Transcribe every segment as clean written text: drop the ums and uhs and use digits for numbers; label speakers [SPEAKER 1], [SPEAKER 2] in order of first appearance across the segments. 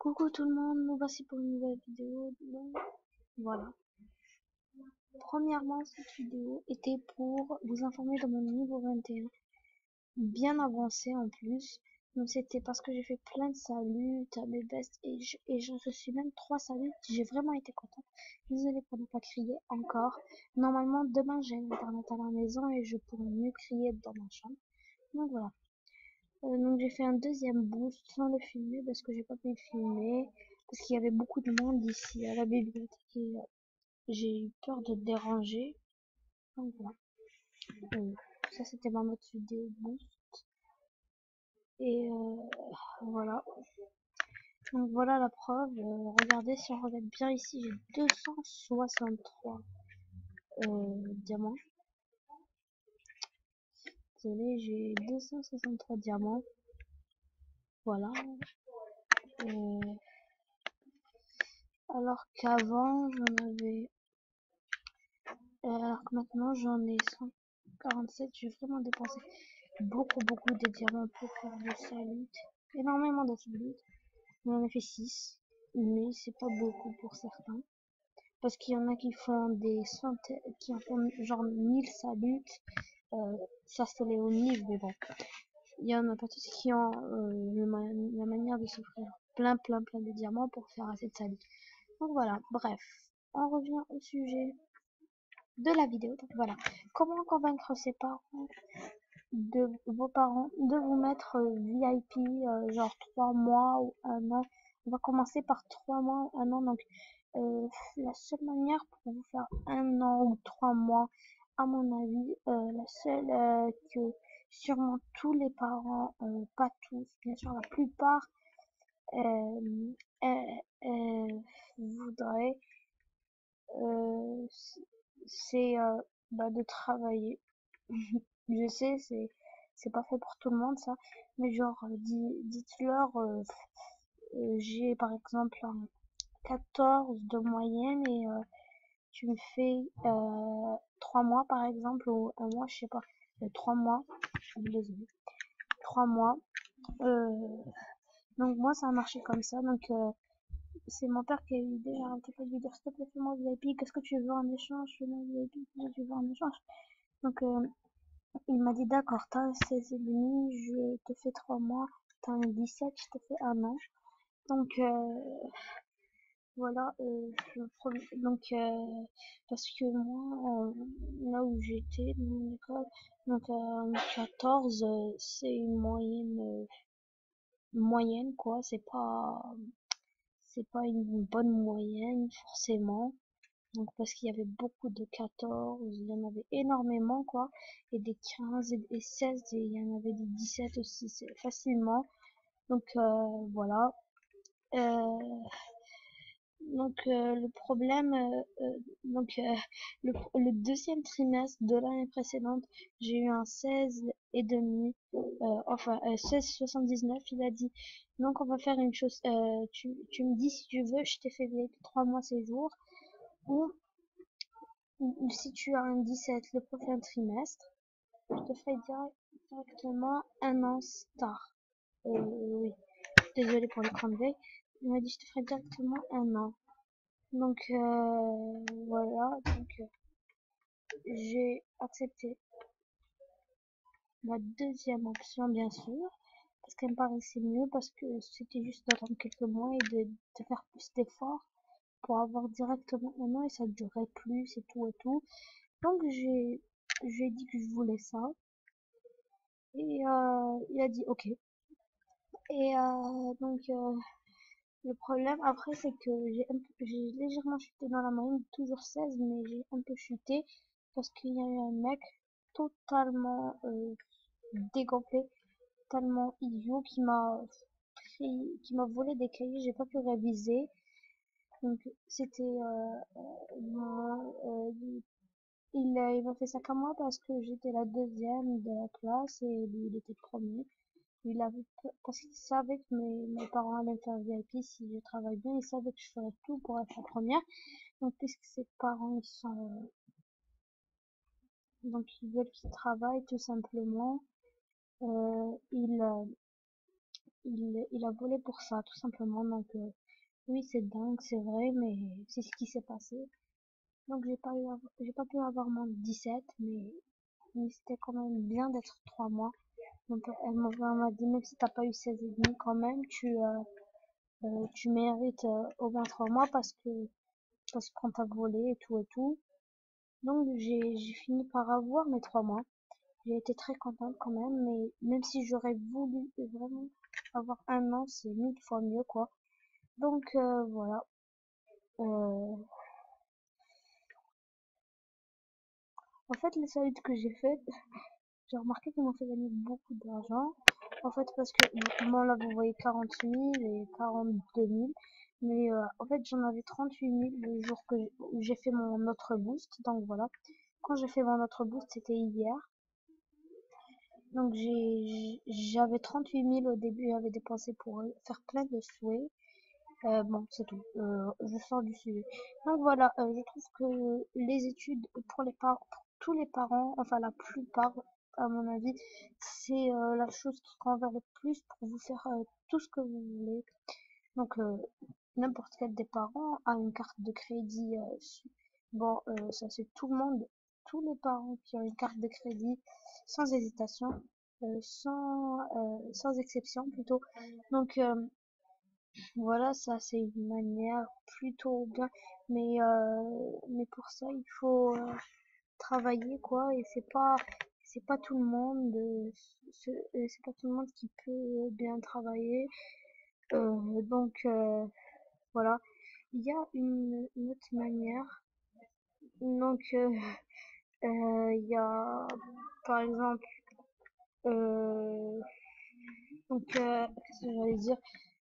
[SPEAKER 1] Coucou tout le monde, nous voici pour une nouvelle vidéo. Donc, voilà. Premièrement, cette vidéo était pour vous informer de mon niveau 21, bien avancé en plus. Donc c'était parce que j'ai fait plein de saluts à mes bestes et je reçu même 3 saluts. J'ai vraiment été contente. Désolée pour ne pas crier encore. Normalement, demain j'ai internet à la maison et je pourrai mieux crier dans ma chambre. Donc voilà. Donc j'ai fait un deuxième boost sans le filmer parce que j'ai pas pu le filmer parce qu'il y avait beaucoup de monde ici à la bibliothèque et j'ai eu peur de déranger. Donc voilà. Euh, Ça c'était ma mode vidéo boost et voilà. Donc voilà la preuve. Regardez si on regarde bien ici, j'ai 263 diamants. Désolé, j'ai 263 diamants. Voilà. Euh, alors qu'avant j'en avais alors que maintenant j'en ai 147, j'ai vraiment dépensé beaucoup de diamants pour faire des saluts. Énormément de saluts. J'en ai fait 6, mais c'est pas beaucoup pour certains. Parce qu'il y en a qui font des centaines, qui en font genre 1000 saluts. Ça c'est les hauts niveaux, mais bon. Il y en a pas tous qui ont la manière de s'offrir plein de diamants pour faire assez de saluts. Donc voilà, bref. On revient au sujet de la vidéo. Donc voilà, comment convaincre ses parents de vos parents de vous mettre VIP genre 3 mois ou un an. On va commencer par 3 mois ou un an. Donc la seule manière pour vous faire un an ou 3 mois, à mon avis, la seule que sûrement tous les parents, pas tous, bien sûr la plupart euh, voudraient, euh, c'est bah, de travailler. Je sais, c'est pas fait pour tout le monde ça, mais genre dites-leur j'ai par exemple un 14 de moyenne et tu me fais 3 mois par exemple ou un mois, je sais pas, 3 mois, désolé, 3 mois. Euh, donc moi ça a marché comme ça, donc c'est mon père qui a eu déjà un petit peu de lui dire s'il te plaît fais-moi VIP, qu'est-ce que tu veux en échange, fais-moi VIP, qu'est-ce que tu veux en échange. Donc il m'a dit d'accord, t'as 16 et demi, je te fais 3 mois, t'as un 17, je te fais un an. Donc voilà, donc parce que moi, là où j'étais dans mon école, donc 14, c'est une moyenne quoi, c'est pas une bonne moyenne forcément. Donc parce qu'il y avait beaucoup de 14, il y en avait énormément quoi, et des 15 et 16, et il y en avait des 17 aussi, c'est facilement. Donc voilà. Euh, le problème, le deuxième trimestre de l'année précédente, j'ai eu un 16 et demi, enfin 16,79, il a dit. Donc on va faire une chose, tu me dis si tu veux, je t'ai fait les 3 mois séjour, ou si tu as un 17 le prochain trimestre, je te ferai directement un an star. Oui, désolé pour l'écran de veille. Il m'a dit je te ferai directement un an. Donc voilà, donc j'ai accepté la deuxième option bien sûr, parce qu'elle me paraissait mieux, parce que c'était juste d'attendre quelques mois et de faire plus d'efforts pour avoir directement un an et ça durait plus et tout et tout. Donc j'ai dit que je voulais ça et il a dit ok. Et donc le problème après c'est que j'ai légèrement chuté dans la moyenne, toujours 16, mais j'ai un peu chuté parce qu'il y a eu un mec totalement dégonflé, totalement idiot qui m'a volé des cahiers, j'ai pas pu réviser. Donc c'était il m'a fait ça comme moi parce que j'étais la deuxième de la classe et lui il était premier. Il avait parce qu'il savait que mes parents allaient me faire VIP si je travaille bien, il savait que je ferais tout pour être la première. Donc puisque ses parents ils sont donc ils veulent qu'il travaille tout simplement, il il a volé pour ça, tout simplement. Donc, oui, c'est dingue, c'est vrai, mais c'est ce qui s'est passé. Donc, j'ai pas pu avoir mon 17, mais c'était quand même bien d'être 3 mois. Donc, elle m'a dit, même si t'as pas eu 16 et demi, quand même, tu mérites au moins 3 mois parce qu'on t'a volé et tout et tout. Donc, j'ai fini par avoir mes 3 mois. J'ai été très contente quand même, mais même si j'aurais voulu vraiment avoir un an, c'est 1000 fois mieux, quoi. Donc, voilà. Euh, En fait, les solides que j'ai fait, j'ai remarqué qu'ils m'ont fait gagner beaucoup d'argent. En fait, parce que, bon, là, vous voyez 40 000 et 42 000. Mais en fait, j'en avais 38 000 le jour où j'ai fait mon autre boost. Donc voilà. Quand j'ai fait mon autre boost, c'était hier. Donc j'avais 38 000 au début, j'avais dépensé pour faire plein de souhaits. Bon, c'est tout. Je sors du sujet. Donc voilà, je trouve que les études pour pour tous les parents, enfin la plupart, à mon avis, c'est la chose qui convient le plus pour vous faire tout ce que vous voulez. Donc n'importe quel des parents a une carte de crédit. Bon, ça c'est tout le monde, tous les parents qui ont une carte de crédit, sans hésitation, sans exception plutôt. Donc voilà, ça c'est une manière plutôt bien, mais pour ça il faut travailler quoi, et c'est pas tout le monde, c'est pas tout le monde qui peut bien travailler. Donc voilà, il y a une autre manière. Donc il y a par exemple donc qu'est-ce que j'allais dire?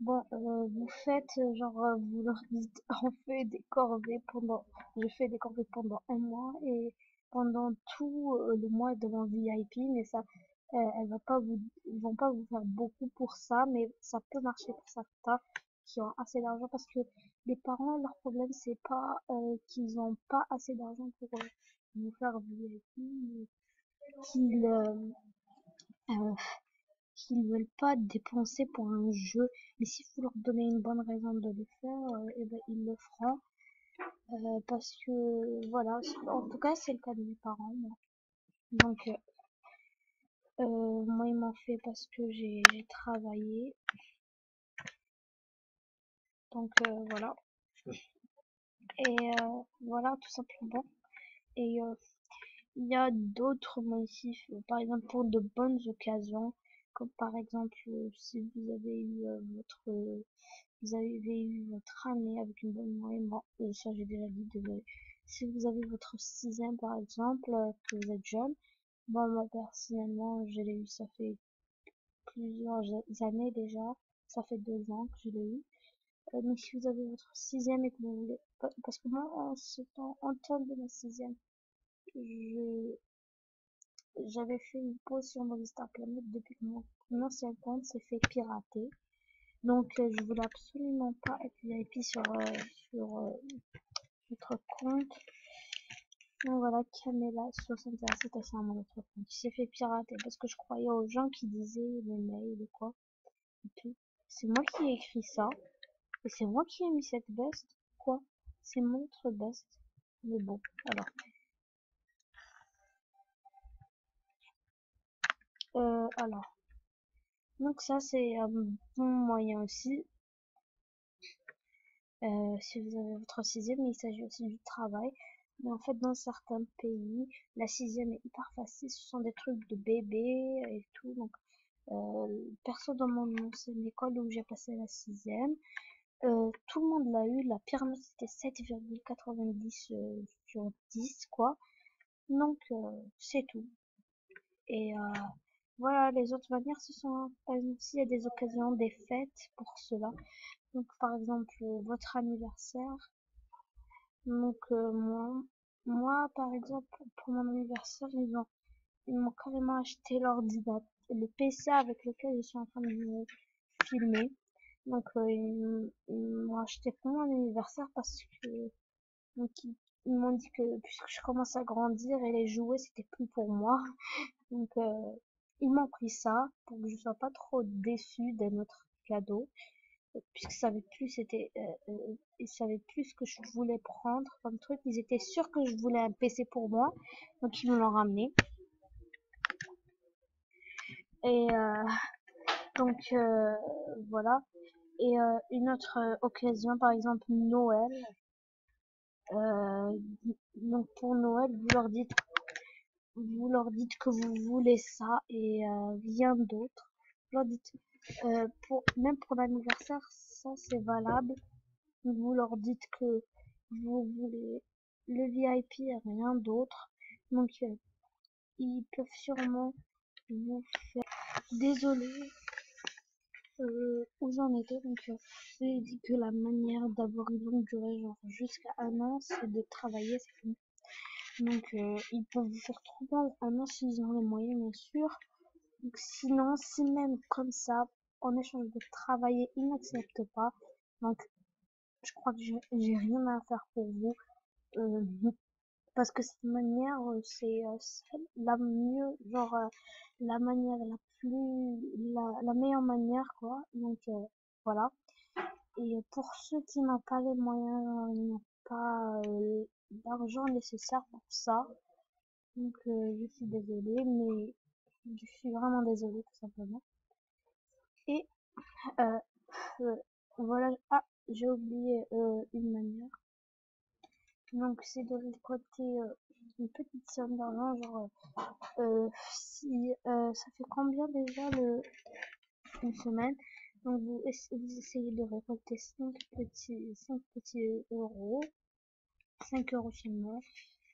[SPEAKER 1] Bon, vous faites, genre, vous leur dites, on fait des corvées je fais des corvées pendant un mois et pendant tout le mois de mon VIP, mais ça, ils vont pas vous faire beaucoup pour ça, mais ça peut marcher pour certains qui ont assez d'argent parce que les parents, leur problème, c'est pas qu'ils ont pas assez d'argent pour vous faire VIP, mais qu'ils euh, qu'ils veulent pas dépenser pour un jeu, mais si vous leur donnez une bonne raison de le faire, et ben ils le feront. Parce que voilà, en tout cas c'est le cas de mes parents, moi. Donc moi ils m'ont fait parce que j'ai travaillé, donc voilà. Et voilà tout simplement. Et il y a d'autres motifs, par exemple pour de bonnes occasions, comme par exemple si vous avez eu votre année avec une bonne moyenne. Bon, ça j'ai déjà dit, désolé. Si vous avez votre sixième par exemple, que vous êtes jeune, bon moi personnellement je l'ai eu, ça fait plusieurs années déjà, ça fait 2 ans que je l'ai eu. Donc si vous avez votre sixième et que vous voulez, parce que moi en temps de ma sixième, je j'avais fait une pause sur mon Star Planet depuis que mon ancien compte s'est fait pirater. Donc je voulais absolument pas être VIP sur notre compte. Donc voilà, Camilla 61, c'était ça mon autre compte. Il s'est fait pirater parce que je croyais aux gens qui disaient les mails et quoi. Et tout. C'est moi qui ai écrit ça. Et c'est moi qui ai mis cette veste. Quoi? C'est mon autre veste. Mais bon, alors. Alors. Donc ça c'est un bon moyen aussi. Si vous avez votre sixième, mais il s'agit aussi du travail. Mais en fait, dans certains pays, la sixième est hyper facile. Ce sont des trucs de bébé et tout. Donc, perso, dans mon ancienne école où j'ai passé la sixième, tout le monde l'a eu. La pire note, c'était 7,90 sur 10, quoi. Donc, c'est tout. Et voilà, les autres manières, ce sont, par exemple, s'il y a des occasions, des fêtes pour cela. Donc, par exemple, votre anniversaire. Donc, moi, par exemple, pour mon anniversaire, ils m'ont carrément acheté l'ordinateur, le PC avec lequel je suis en train de vous filmer. Donc, ils m'ont acheté pour mon anniversaire parce que, donc, ils m'ont dit que puisque je commence à grandir et les jouets, c'était plus pour moi. Donc, ils m'ont pris ça pour que je sois pas trop déçue de notre cadeau, puisque ils savaient plus ce que je voulais prendre comme truc. Ils étaient sûrs que je voulais un PC pour moi, donc ils me l'ont ramené. Et donc voilà. Et une autre occasion, par exemple Noël. Euh, donc pour Noël, vous leur dites que vous voulez ça et rien d'autre. Vous leur dites, même pour l'anniversaire, ça c'est valable. Vous leur dites que vous voulez le VIP et rien d'autre. Donc ils peuvent sûrement vous désolé où j'en étais. Donc j'ai dit que la manière d'avoir une longue durée, genre jusqu'à un an, c'est de travailler, c'est fini. Donc ils peuvent vous faire trop mal un an s'ils ont les moyens, bien sûr. Donc sinon, si même comme ça, en échange de travailler, ils n'acceptent pas. Donc je crois que j'ai rien à faire pour vous. Euh, Parce que cette manière, c'est la mieux, genre la manière la plus, la meilleure manière, quoi. Donc voilà. Et pour ceux qui n'ont pas les moyens, ils n'ont pas l'argent nécessaire pour ça. Donc je suis désolée, mais je suis vraiment désolée tout simplement. Et euh, euh, voilà. Ah, j'ai oublié une manière. Donc c'est de récolter une petite somme d'argent, genre si ça fait combien déjà une semaine? Donc vous essayez de récolter 5 petits euros, 5 euros chez moi,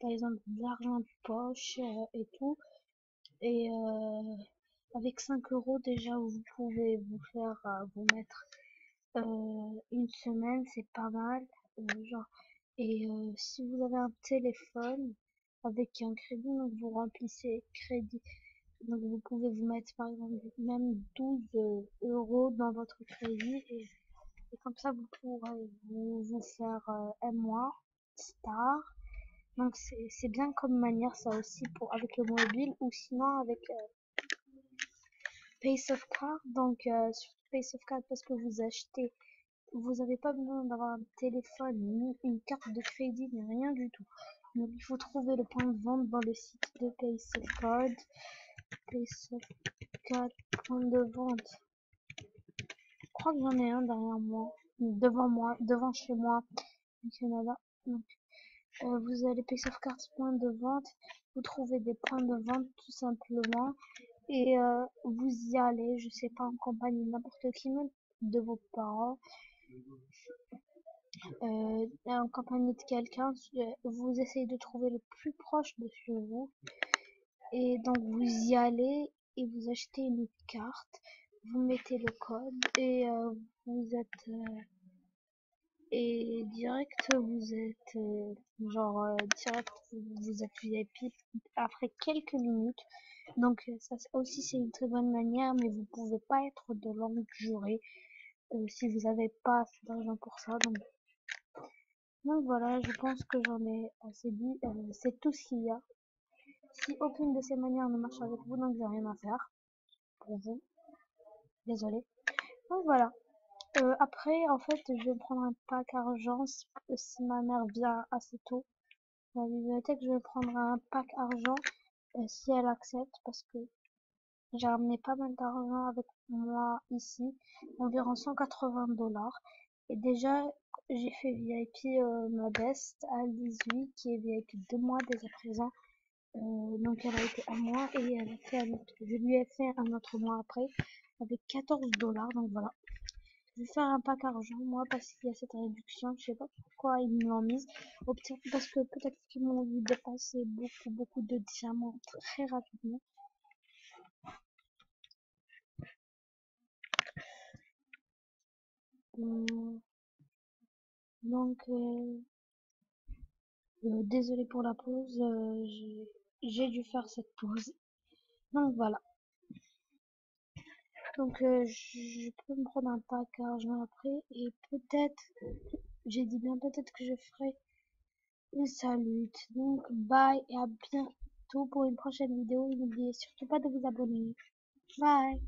[SPEAKER 1] par exemple de l'argent de poche et tout. Et avec 5 euros déjà vous pouvez vous mettre une semaine, c'est pas mal. Genre, et si vous avez un téléphone avec un crédit, donc vous remplissez crédit. Donc vous pouvez vous mettre par exemple même 12 euros dans votre crédit et comme ça vous pourrez vous faire un mois star. Donc c'est bien comme manière ça aussi pour avec le mobile ou sinon avec Pace of Card. Donc surtout Pace of Card parce que vous n'avez pas besoin d'avoir un téléphone, ni une carte de crédit, ni rien du tout. Donc il faut trouver le point de vente dans le site de PaySafeCard. PaySafeCard, point de vente. Je crois que j'en ai un derrière moi, devant chez moi, au Canada. Donc vous allez PaySafeCard, point de vente. Vous trouvez des points de vente tout simplement. Et vous y allez, je sais pas, en compagnie de n'importe qui, même de vos parents. En compagnie de quelqu'un, vous essayez de trouver le plus proche de chez vous et donc vous y allez et vous achetez une carte, vous mettez le code et vous êtes et direct vous êtes direct vous êtes VIP après quelques minutes. Donc ça aussi c'est une très bonne manière, mais vous pouvez pas être de longue durée si vous n'avez pas assez d'argent pour ça. Donc voilà, je pense que j'en ai assez dit. C'est tout ce qu'il y a. Si aucune de ces manières ne marche avec vous, donc j'ai rien à faire pour vous. Désolé. Donc voilà. Après, en fait, je vais prendre un pack argent si ma mère vient assez tôt. À la bibliothèque, je vais prendre un pack argent si elle accepte parce que j'ai ramené pas mal d'argent avec moi ici, environ 180 $. Et déjà, j'ai fait VIP Modeste à 18 qui est VIP 2 mois dès à présent. Donc elle a été à moi et elle a fait je lui ai fait un autre mois après avec 14 $. Donc voilà. Je vais faire un pack argent moi parce qu'il y a cette réduction. Je sais pas pourquoi ils me l'ont mise. Ou peut-être parce que peut-être qu'ils m'ont vu dépenser beaucoup de diamants très rapidement. Hum, Donc désolé pour la pause. J'ai dû faire cette pause. Donc voilà. Donc je peux me prendre un pack argent après et peut-être, j'ai dit bien peut-être que je ferai une salute. Donc bye et à bientôt pour une prochaine vidéo. N'oubliez surtout pas de vous abonner. Bye.